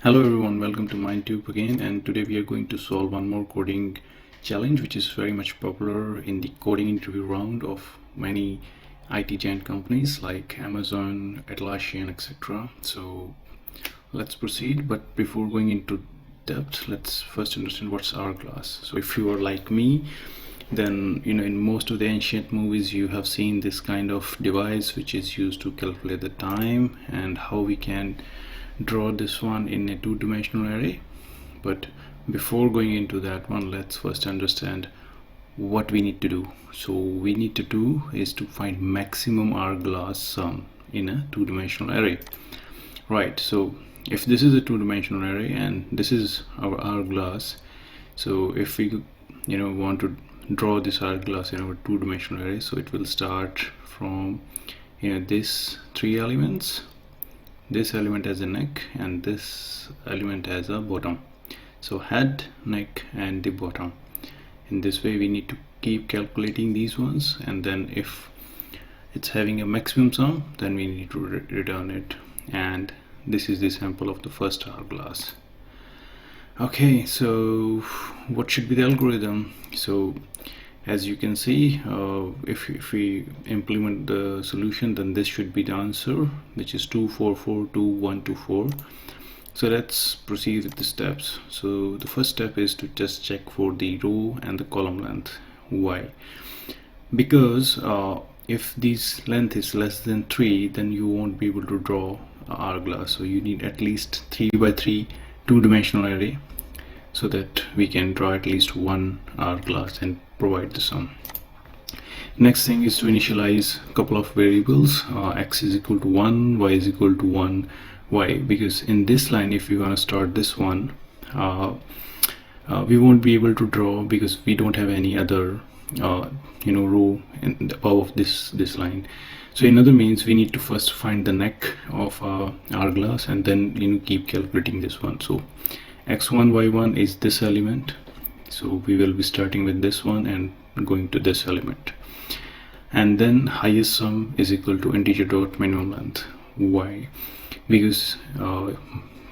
Hello everyone, welcome to MindTube again, and today we are going to solve one more coding challenge which is very much popular in the coding interview round of many IT giant companies like Amazon, Atlassian, etc. So let's proceed, but before going into depth, let's first understand what's hourglass. So if you are like me, then in most of the ancient movies you have seen this kind of device which is used to calculate the time and how we can draw this one in a two-dimensional array. But before going into that one, let's first understand what we need to do. So we need to do is to find maximum hourglass sum in a two-dimensional array, right? So if this is a two-dimensional array and this is our hourglass, so if we want to draw this hourglass in our two-dimensional array, so it will start from this three elements. This element has a neck and this element has a bottom, so head, neck and the bottom. In this way we need to keep calculating these ones, and then if it's having a maximum sum, then we need to return it. And this is the sample of the first hourglass. Okay, so what should be the algorithm? So as you can see, if we implement the solution, then this should be the answer, which is 2 4 4 2 1 2 4. So let's proceed with the steps. So the first step is to just check for the row and the column length. Why? Because if this length is less than 3, then you won't be able to draw hourglass. So you need at least 3 by 3 two-dimensional array so that we can draw at least one hourglass and provide the sum. Next thing is to initialize a couple of variables. X is equal to 1, y is equal to 1. Why? Because in this line, if we want to start this one, we won't be able to draw because we don't have any other row above this line. So in other means, we need to first find the neck of hourglass and then keep calculating this one. So x1 y1 is this element, so we will be starting with this one and going to this element, and then highest sum is equal to integer dot minimum length. Why? Because a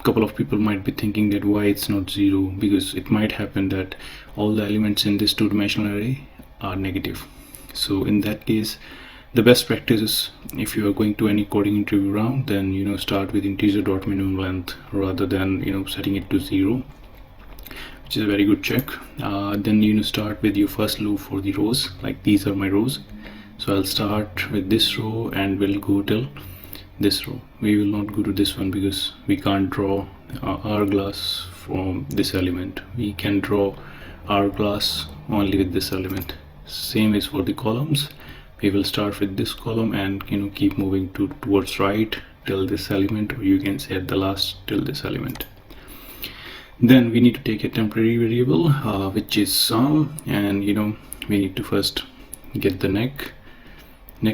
couple of people might be thinking that why it's not 0, because it might happen that all the elements in this two-dimensional array are negative. So in that case, the best practice is, if you are going to any coding interview round, then start with integer dot minimum length rather than setting it to 0, which is a very good check. Then start with your first loop for the rows. Like these are my rows, so I'll start with this row and we'll go till this row. We will not go to this one because we can't draw hourglass from this element. We can draw hourglass only with this element. Same is for the columns. We will start with this column and keep moving towards right till this element, or you can say at the last till this element. Then we need to take a temporary variable which is sum, and we need to first get the neck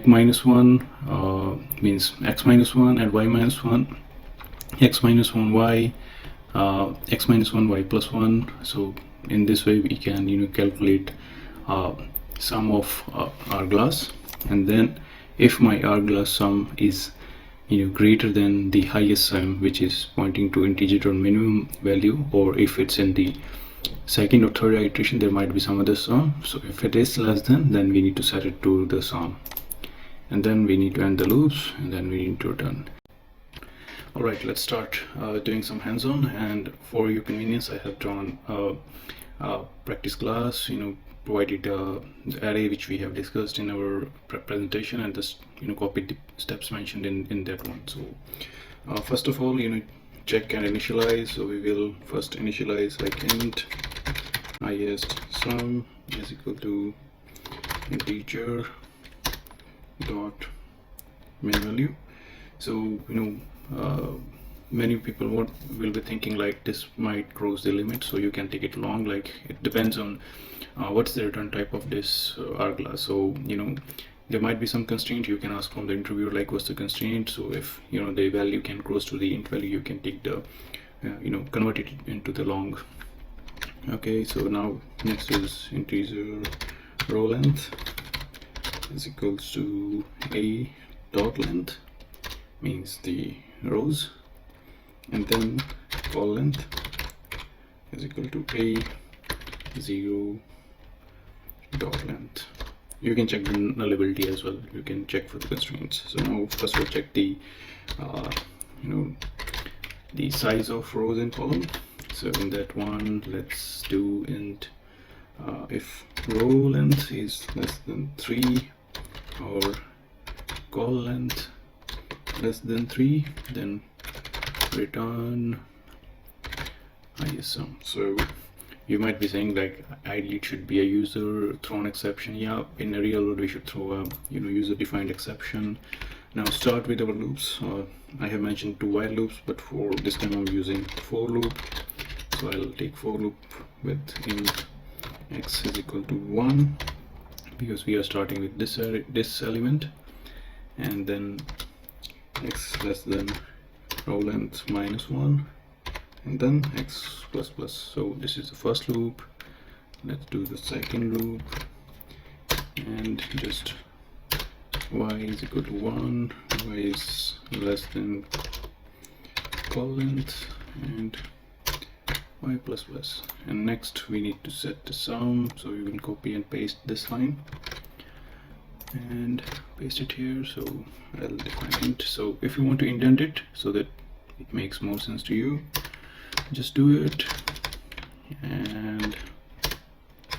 minus 1 means x minus 1 and y minus 1, x minus 1 y, x minus 1 y plus 1. So in this way we can calculate sum of hourglass, and then if my hourglass sum is greater than the highest sum, which is pointing to integer or minimum value, or if it's in the second or third iteration, there might be some other sum. So if it is less than, then we need to set it to the sum, and then we need to end the loops, and then we need to return. Alright, let's start doing some hands-on, and for your convenience I have drawn a practice class, provided the array which we have discussed in our presentation, and just copied the steps mentioned in that one. So first of all, check and initialize. So we will first initialize like int highest sum is equal to integer dot main value. So many people will be thinking like this might cross the limit, so you can take it long. Like it depends on what's the return type of this hourglass. So there might be some constraint. You can ask from the interviewer like what's the constraint. So if the value can cross to the int value, you can take the convert it into the long. Okay, so now next is integer row length is equals to a dot length, means the rows, and then call length is equal to a0 dot length. You can check the nullability as well. You can check for the constraints. So now first we'll check the the size of rows and column. So in that one, let's do int if row length is less than 3 or call length less than 3, then return ISM. So you might be saying like ideally it should be a user thrown exception. Yeah, in a real world we should throw a user defined exception. Now start with our loops. I have mentioned 2 while loops, but for this time I'm using for loop. So I'll take for loop with int x is equal to 1 because we are starting with this element, and then x less than row length minus 1, and then x plus plus. So this is the first loop. Let's do the second loop, and just y is equal to 1, y is less than call length, and y plus plus. And next we need to set the sum, so you can copy and paste this line and paste it here. So I'll define int. So if you want to indent it so that it makes more sense to you, just do it, and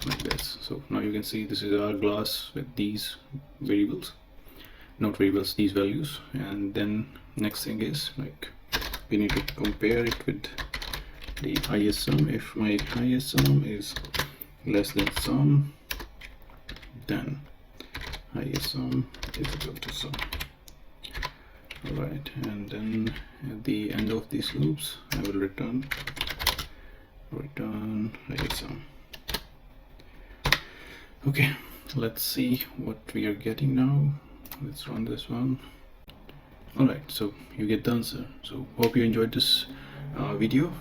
like this. So now you can see this is hourglass with these variables, not variables, these values. And then next thing is like we need to compare it with the ISM. If my ISM is less than sum, then ISM is equal to sum. Alright, and then at the end of these loops I will return ISM. Okay, let's see what we are getting now. Let's run this one. Alright, so you get the answer. So hope you enjoyed this video.